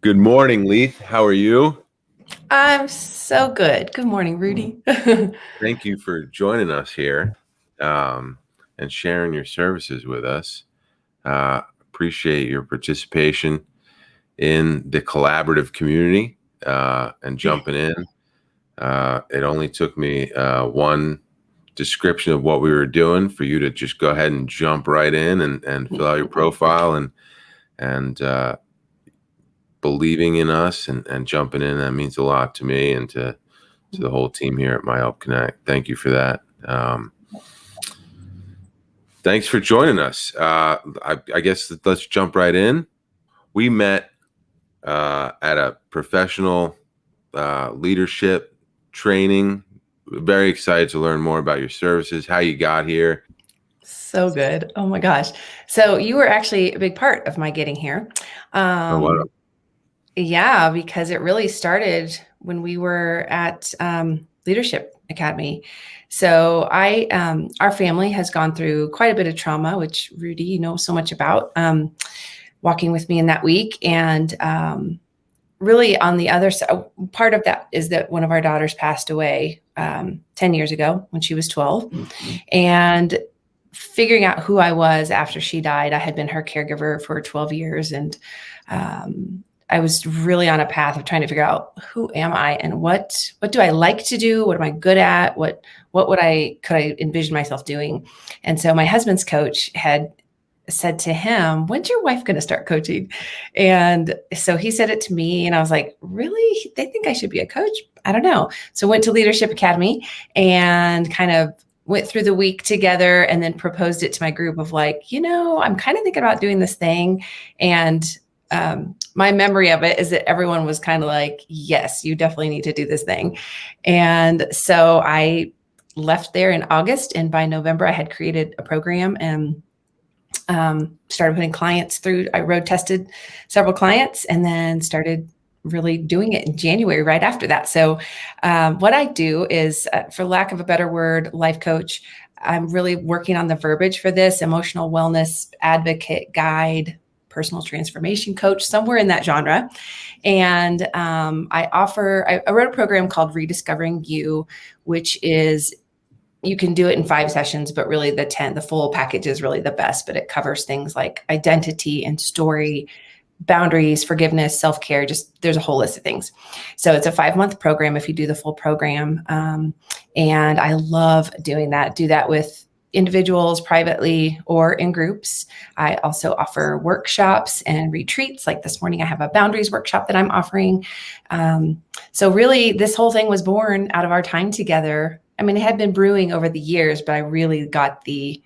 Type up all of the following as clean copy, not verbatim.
Good morning, Leith. How are you? I'm so good. Good morning, Rudy. Thank you for joining us here um, and sharing your services with us. Appreciate your participation in the collaborative community and jumping in. It only took me one description of what we were doing for you to just go ahead and jump right in and fill out your profile and believing in us and jumping in. That means a lot to me and to the whole team here at My Help Connect. Thank you for that. Thanks for joining us. I guess let's jump right in. We met at a professional leadership training. Very excited to learn more about your services, how you got here. So good. Oh my gosh. So you were actually a big part of my getting here. Wow. Yeah, because it really started when we were at Leadership Academy. So our family has gone through quite a bit of trauma, which Rudy, you know so much about, walking with me in that week. And really on the other side, part of that is that one of our daughters passed away 10 years ago when she was 12. And figuring out who I was after she died, I had been her caregiver for 12 years. And I was really on a path of trying to figure out who am I and what do I like to do? What am I good at? What could I envision myself doing? And so my husband's coach had said to him, when's your wife going to start coaching? And so he said it to me and I was like, really? They think I should be a coach? I don't know. So went to Leadership Academy and kind of went through the week together and then proposed it to my group of like, I'm kind of thinking about doing this thing. And my memory of it is that everyone was kind of like, yes, you definitely need to do this thing. And so I left there in August. And by November, I had created a program and started putting clients through. I road tested several clients and then started really doing it in January right after that. So what I do is, for lack of a better word, life coach. I'm really working on the verbiage for this: emotional wellness advocate, guide, personal transformation coach, somewhere in that genre. And I wrote a program called Rediscovering You, which is, you can do it in 5 sessions, but really the full package is really the best, but it covers things like identity and story, boundaries, forgiveness, self-care, there's a whole list of things. So it's a 5-month program if you do the full program. And I love doing that. Do that with individuals privately or in groups. I also offer workshops and retreats. Like this morning, I have a boundaries workshop that I'm offering. So really this whole thing was born out of our time together. I mean, it had been brewing over the years, but I really got the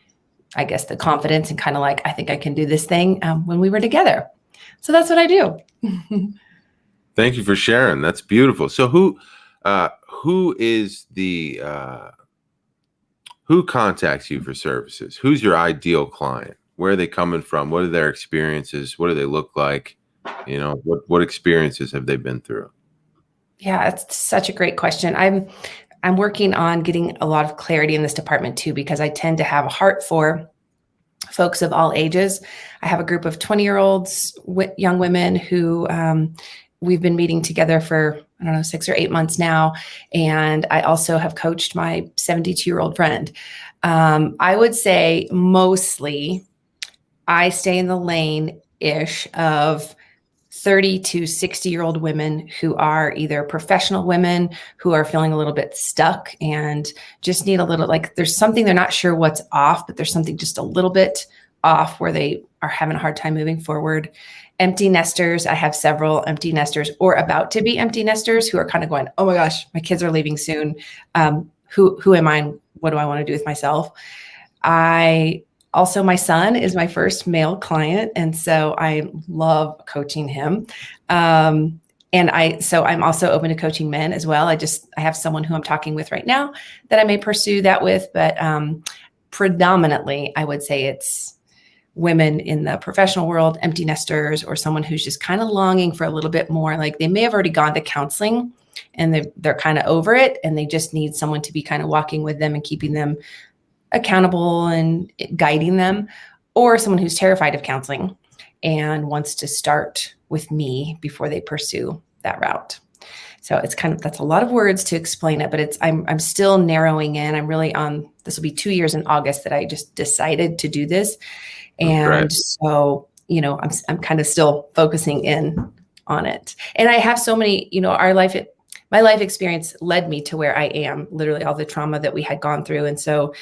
confidence and kind of like, I think I can do this thing when we were together. So that's what I do. Thank you for sharing. That's beautiful. So who contacts you for services? Who's your ideal client? Where are they coming from? What are their experiences? What do they look like? What experiences have they been through? Yeah, it's such a great question. I'm working on getting a lot of clarity in this department too, because I tend to have a heart for folks of all ages. I have a group of 20-year-olds, young women who we've been meeting together for, 6 or 8 months now. And I also have coached my 72-year-old friend. I would say mostly I stay in the lane-ish of 30 to 60-year-old women who are either professional women who are feeling a little bit stuck and just need a little, like there's something they're not sure what's off, but there's something just a little bit off where they are having a hard time moving forward. Empty nesters. I have several empty nesters or about to be empty nesters who are kind of going, oh my gosh, my kids are leaving soon. Who am I? What do I want to do with myself? Also, my son is my first male client, and so I love coaching him. And I'm also open to coaching men as well. I have someone who I'm talking with right now that I may pursue that with, but predominantly, I would say it's women in the professional world, empty nesters, or someone who's just kind of longing for a little bit more. Like they may have already gone to counseling and they're kind of over it, and they just need someone to be kind of walking with them and keeping them accountable and guiding them, or someone who's terrified of counseling and wants to start with me before they pursue that route. So it's that's a lot of words to explain it, but I'm still narrowing in. I'm really on, this will be 2 years in August that I just decided to do this. And so, I'm kind of still focusing in on it. And I have so many, my life experience led me to where I am, literally all the trauma that we had gone through. And so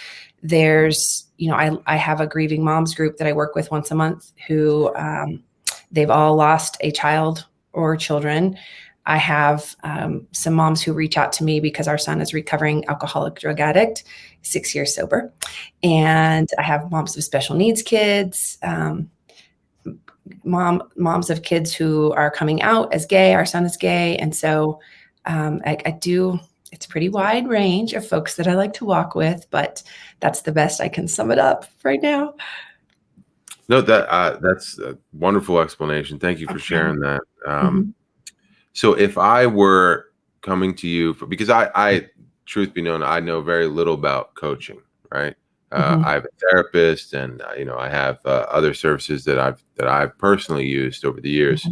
there's, I have a grieving moms group that I work with once a month who, they've all lost a child or children. I have some moms who reach out to me because our son is recovering alcoholic drug addict, 6 years sober. And I have moms of special needs kids, moms of kids who are coming out as gay. Our son is gay. And so I do, it's a pretty wide range of folks that I like to walk with, but that's the best I can sum it up right now. No, that's a wonderful explanation. Thank you for sharing that. So if I were coming to you because I, truth be known, I know very little about coaching, right? I have a therapist, and I have other services that I've personally used over the years.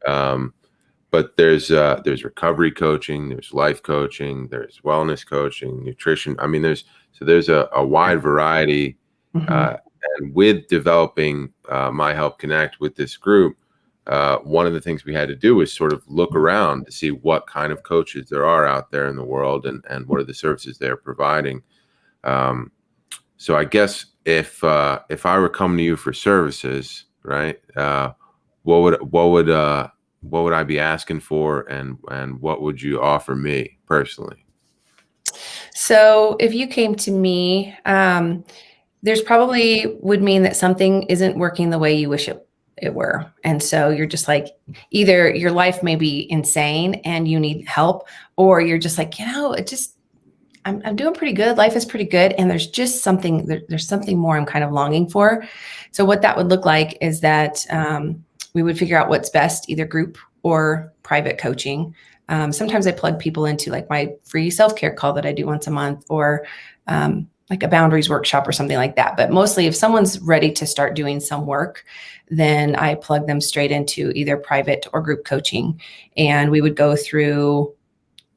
But there's recovery coaching, there's life coaching, there's wellness coaching, nutrition. I mean, there's a wide variety. And with developing My Help Connect with this group, one of the things we had to do was sort of look around to see what kind of coaches there are out there in the world, and what are the services they're providing. So I guess if I were coming to you for services, right, what would I be asking for, and what would you offer me personally? So if you came to me, there's probably would mean that something isn't working the way you wish it were. And so you're just like, either your life may be insane and you need help, or you're just like, I'm doing pretty good. Life is pretty good. And there's just something, there's something more I'm kind of longing for. So what that would look like is that we would figure out what's best, either group or private coaching. Sometimes I plug people into like my free self-care call that I do once a month, or like a boundaries workshop or something like that. But mostly if someone's ready to start doing some work, then I plug them straight into either private or group coaching. And we would go through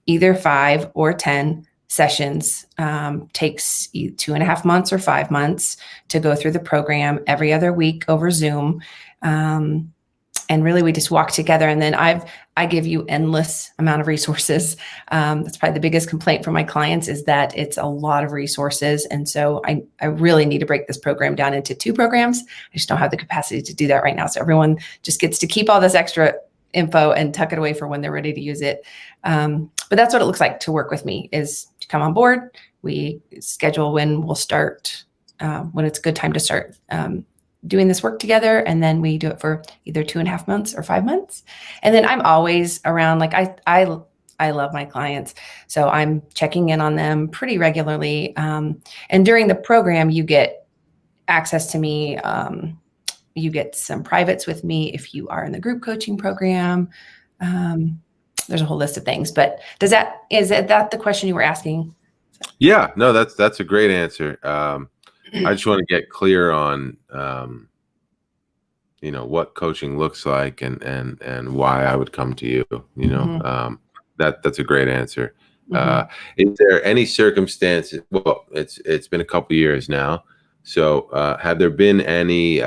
either 5 or 10 sessions. Takes 2.5 months or 5 months to go through the program every other week over Zoom. And really we just walk together, and then I give you endless amount of resources. That's probably the biggest complaint from my clients, is that it's a lot of resources. And so I really need to break this program down into 2 programs. I just don't have the capacity to do that right now. So everyone just gets to keep all this extra info and tuck it away for when they're ready to use it. But that's what it looks like to work with me, is to come on board. We schedule when we'll start, when it's a good time to start doing this work together. And then we do it for either 2.5 months or 5 months. And then I'm always around. Like I love my clients, so I'm checking in on them pretty regularly. And during the program, you get access to me. You get some privates with me if you are in the group coaching program. There's a whole list of things, but is that the question you were asking? Yeah, no, that's a great answer. I just want to get clear on, what coaching looks like, and why I would come to you. That's a great answer. Is there any circumstances? Well, it's been a couple years now. So, have there been any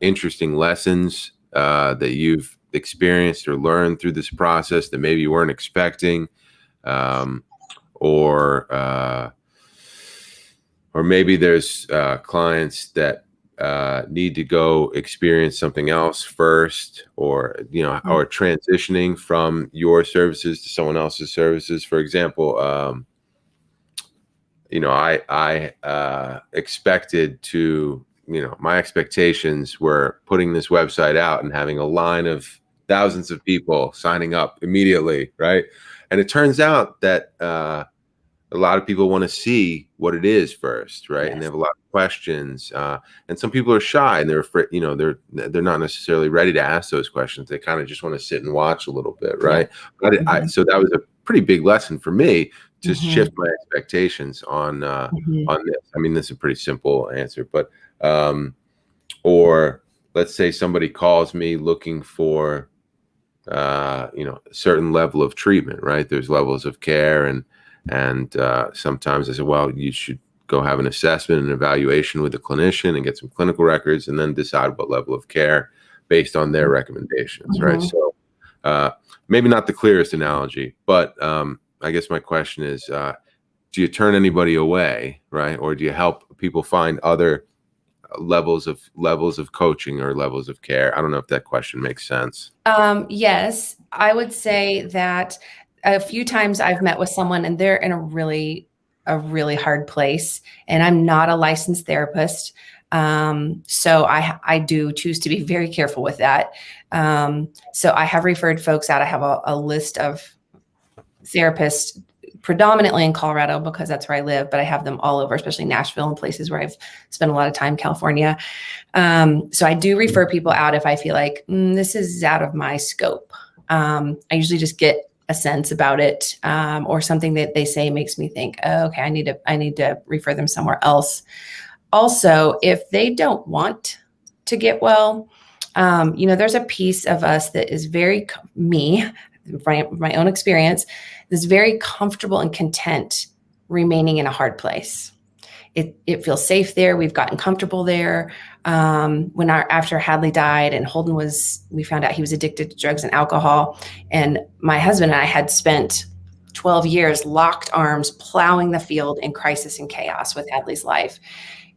interesting lessons that you've experienced or learned through this process that maybe you weren't expecting, or maybe there's clients that need to go experience something else first, or or transitioning from your services to someone else's services? For example, I expected to, my expectations were putting this website out and having a line of thousands of people signing up immediately, right? And it turns out that a lot of people want to see what it is first, right? Yes. And they have a lot of questions, and some people are shy, and they're afraid, they're not necessarily ready to ask those questions. They kind of just want to sit and watch a little bit, right? Yeah. So that was a pretty big lesson for me to shift my expectations on this. I mean, this is a pretty simple answer, but or let's say somebody calls me looking for, a certain level of treatment, right? There's levels of care, and sometimes I say, well, you should go have an assessment and evaluation with a clinician and get some clinical records, and then decide what level of care based on their recommendations, right? So maybe not the clearest analogy, but I guess my question is, do you turn anybody away, right? Or do you help people find other levels of coaching or levels of care? I don't know if that question makes sense. Yes, I would say that a few times I've met with someone and they're in a really hard place, and I'm not a licensed therapist. So I do choose to be very careful with that. So I have referred folks out. I have a list of therapists predominantly in Colorado because that's where I live, but I have them all over, especially Nashville and places where I've spent a lot of time, California. So I do refer people out if I feel like this is out of my scope. I usually just get a sense about it, or something that they say makes me think, oh, okay, I need to refer them somewhere else. Also, if they don't want to get well, there's a piece of us that is very my own experience, is very comfortable and content remaining in a hard place. It feels safe there. We've gotten comfortable there. After Hadley died and we found out he was addicted to drugs and alcohol. And my husband and I had spent 12 years locked arms, plowing the field in crisis and chaos with Hadley's life.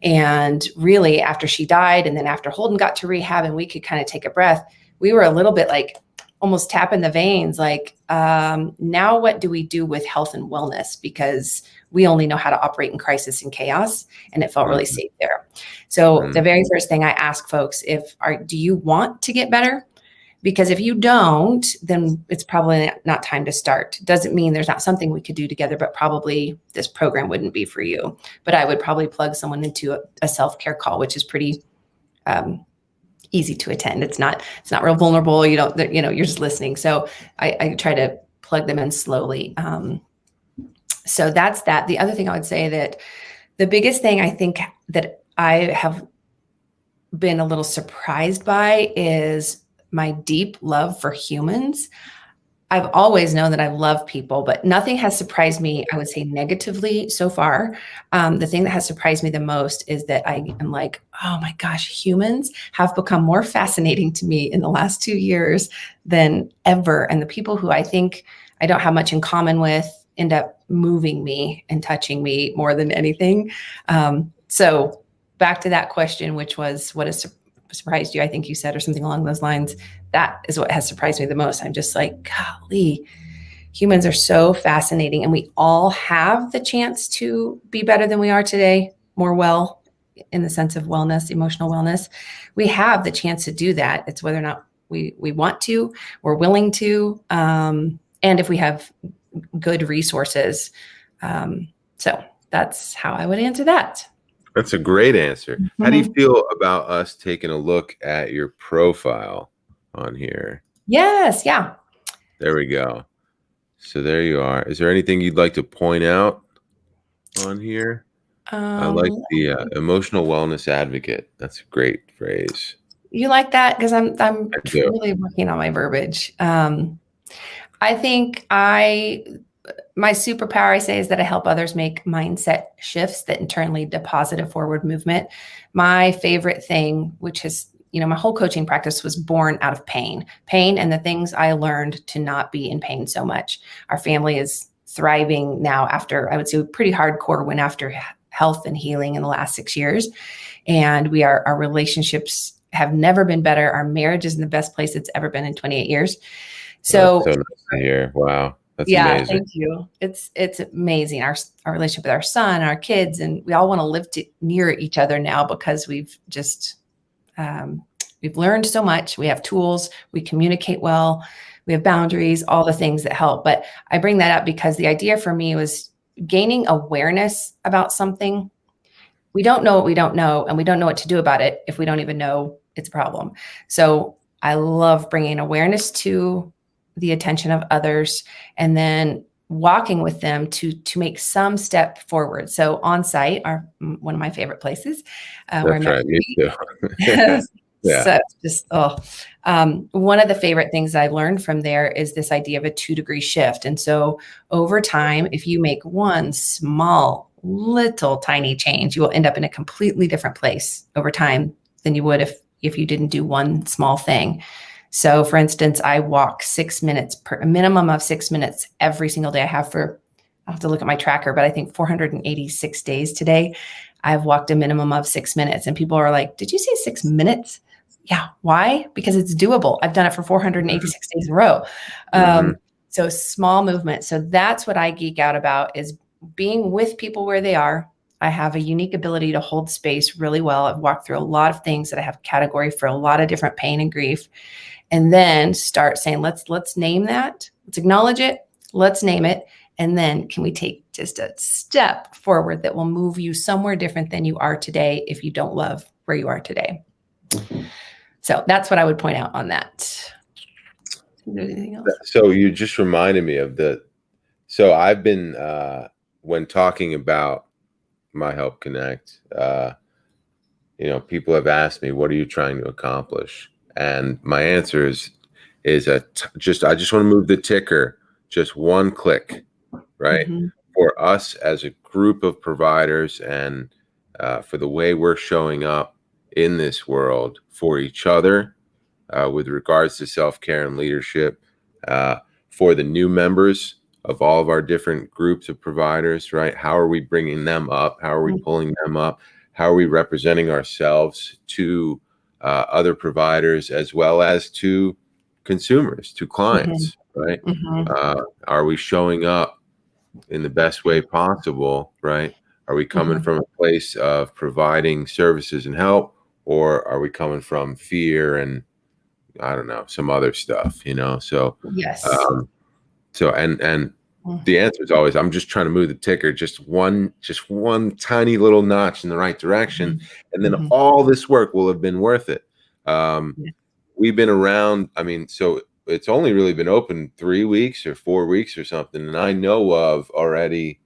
And really, after she died, and then after Holden got to rehab and we could kind of take a breath, we were a little bit like almost tapping the veins, like, now what do we do with health and wellness? Because we only know how to operate in crisis and chaos, and it felt really safe there. So the very first thing I ask folks, do you want to get better? Because if you don't, then it's probably not time to start. Doesn't mean there's not something we could do together, but probably this program wouldn't be for you. But I would probably plug someone into a self-care call, which is pretty easy to attend. It's not real vulnerable. You're just listening. So I try to plug them in slowly. So that's that. The other thing I would say, that the biggest thing I think that I have been a little surprised by is my deep love for humans. I've always known that I love people, but nothing has surprised me, I would say, negatively so far. The thing that has surprised me the most is that I am like, oh my gosh, humans have become more fascinating to me in the last 2 years than ever. And the people who I think I don't have much in common with end up moving me and touching me more than anything. So back to that question, which was, what has surprised you? I think you said, or something along those lines. That is what has surprised me the most. I'm just like, golly, humans are so fascinating, and we all have the chance to be better than we are today, more well, in the sense of wellness, emotional wellness. We have the chance to do that. It's whether or not we want to, we're willing to, and if we have good resources. So that's how I would answer that. That's a great answer. Mm-hmm. How do you feel about us taking a look at your profile on here? Yes. Yeah. There we go. So there you are. Is there anything you'd like to point out on here? I like the emotional wellness advocate. That's a great phrase. You like that? Because I'm really working on my verbiage. I think my superpower, I say, is that I help others make mindset shifts that in turn lead to positive forward movement. My favorite thing, which is, my whole coaching practice was born out of pain and the things I learned to not be in pain so much. Our family is thriving now after, I would say, a pretty hardcore went after health and healing in the last 6 years. And our relationships have never been better. Our marriage is in the best place it's ever been in 28 years. So nice to hear. Wow. That's amazing. Thank you. It's amazing. Our relationship with our son, our kids, and we all want to live near each other now because we've just, we've learned so much. We have tools, we communicate well, we have boundaries, all the things that help. But I bring that up because the idea for me was gaining awareness about something. We don't know what we don't know, and we don't know what to do about it if we don't even know it's a problem. So I love bringing awareness to the attention of others, and then walking with them to make some step forward. So on site are one of my favorite places. That's right. Me too. Yeah. So just, one of the favorite things I learned from there is this idea of a 2-degree shift. And so over time, if you make one small, little tiny change, you will end up in a completely different place over time than you would if you didn't do one small thing. So for instance, I walk 6 minutes a minimum of 6 minutes every single day. I'll have to look at my tracker, but I think 486 days today, I've walked a minimum of 6 minutes. And people are like, did you say 6 minutes? Yeah. Why? Because it's doable. I've done it for 486 days in a row. So small movement. So that's what I geek out about, is being with people where they are. I have a unique ability to hold space really well. I've walked through a lot of things that I have a category for a lot of different pain and grief. And then start saying, let's name that. Let's acknowledge it. Let's name it. And then can we take just a step forward that will move you somewhere different than you are today if you don't love where you are today? So that's what I would point out on that. Anything else? So you just reminded me of so I've been, when talking about My Help Connect, people have asked me, what are you trying to accomplish? And my answer is I just want to move the ticker just one click, right? Mm-hmm. For us as a group of providers, and for the way we're showing up in this world for each other, with regards to self-care and leadership, for the new members of all of our different groups of providers, right? How are we bringing them up? How are we pulling them up? How are we representing ourselves to other providers as well as to consumers, to clients, right? Are we showing up in the best way possible, right? Are we coming from a place of providing services and help, or are we coming from fear and, I don't know, some other stuff, So, yes. And the answer is always, I'm just trying to move the ticker just one tiny little notch in the right direction. And then all this work will have been worth it. We've been around, so it's only really been open 3 weeks or 4 weeks or something. And I know of already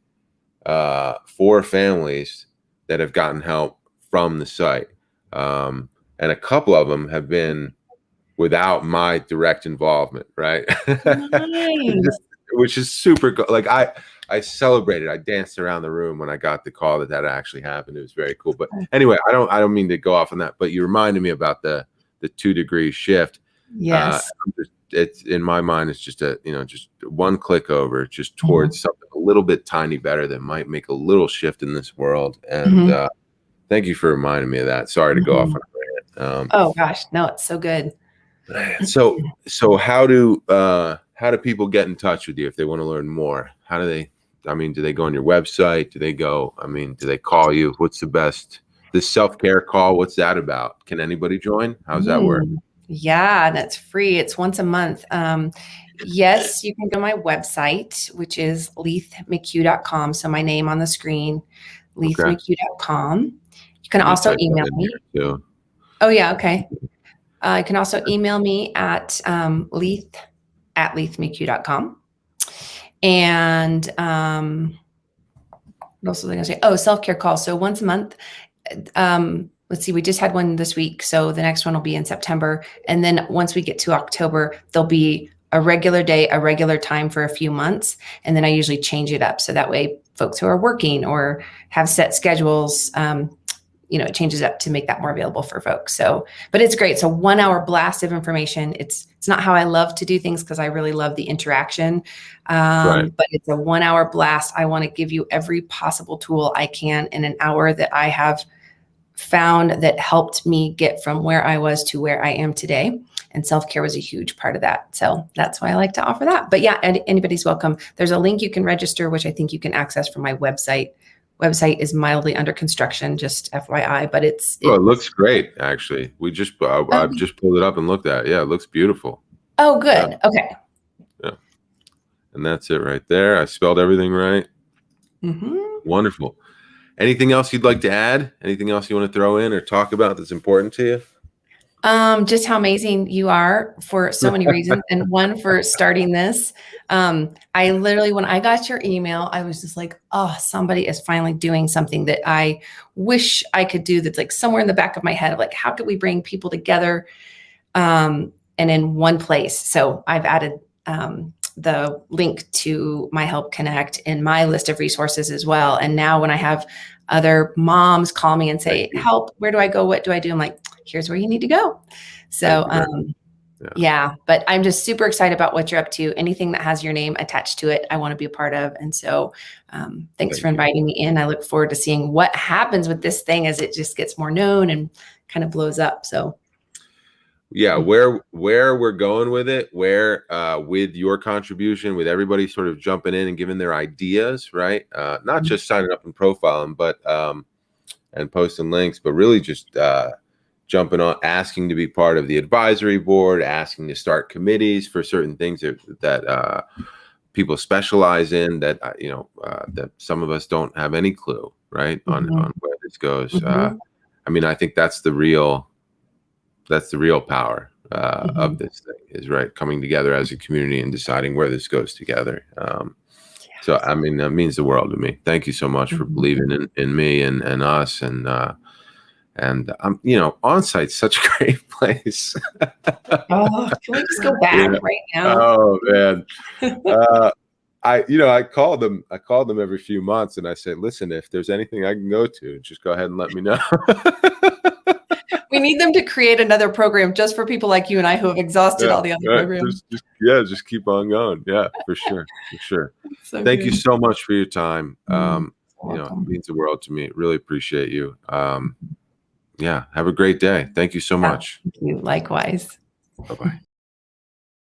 4 families that have gotten help from the site. And a couple of them have been without my direct involvement, right? Nice. Which is super cool. Like I celebrated. I danced around the room when I got the call that actually happened. It was very cool. But anyway, I don't mean to go off on that, but you reminded me about the 2-degree shift. Yes. It's in my mind, it's just just one click over, just towards something a little bit tiny better that might make a little shift in this world. And thank you for reminding me of that. Sorry to go off on a rant. Oh gosh, no, it's so good. So how do people get in touch with you if they want to learn more? How do they, do they go on your website? Do they call you? What's the best, this self-care call? What's that about? Can anybody join? How's that work? Yeah, that's free. It's once a month. Yes, you can go to my website, which is leithmchugh.com. So my name on the screen, leithmchugh.com. You can also email me. Oh yeah. Okay. You can also email me at leith@leithmchugh.com. And what else was I going to say? Oh, self-care call. So once a month. Let's see, we just had one this week. So the next one will be in September. And then once we get to October, there'll be a regular day, a regular time for a few months. And then I usually change it up. So that way folks who are working or have set schedules, it changes up to make that more available for folks. So, but it's great. So 1 hour blast of information. It's not how I love to do things because I really love the interaction. But it's a 1 hour blast. I want to give you every possible tool I can in an hour that I have found that helped me get from where I was to where I am today. And self-care was a huge part of that. So that's why I like to offer that. But yeah, anybody's welcome. There's a link you can register, which I think you can access from my website. Website is mildly under construction, just FYI, but it looks great. Actually, I've just pulled it up and looked at it. Yeah, it looks beautiful. Oh, good. Yeah. Okay. Yeah. And that's it right there. I spelled everything right. Wonderful. Anything else you'd like to add? Anything else you want to throw in or talk about that's important to you? Just how amazing you are for so many reasons, and one for starting this. I literally, when I got your email, I was just like, oh, somebody is finally doing something that I wish I could do. That's like somewhere in the back of my head, of like, how could we bring people together, and in one place? So I've added the link to My Help Connect in my list of resources as well. And now when I have other moms call me and say, help, where do I go? What do I do? I'm like, here's where you need to go. So, yeah, but I'm just super excited about what you're up to. Anything that has your name attached to it, I want to be a part of. And so, thanks for inviting me in. I look forward to seeing what happens with this thing as it just gets more known and kind of blows up. So, yeah, where we're going with it, where with your contribution, with everybody sort of jumping in and giving their ideas, right? Not just signing up and profiling, but and posting links, but really just jumping on, asking to be part of the advisory board, asking to start committees for certain things that people specialize in, that that some of us don't have any clue, right, on where this goes. I mean, I think that's the real power of this thing, is right, coming together as a community and deciding where this goes together. So, I mean, that means the world to me. Thank you so much for believing in me and us. And On-site's such a great place. Oh, can we just go back right now? Oh man. I call them every few months and I say, listen, if there's anything I can go to, just go ahead and let me know. We need them to create another program just for people like you and I who have exhausted all the other programs. Just keep on going. Yeah, for sure. So thank you so much for your time. It means the world to me. Really appreciate you. Yeah, have a great day. Thank you so much. Thank you. Likewise. Bye-bye.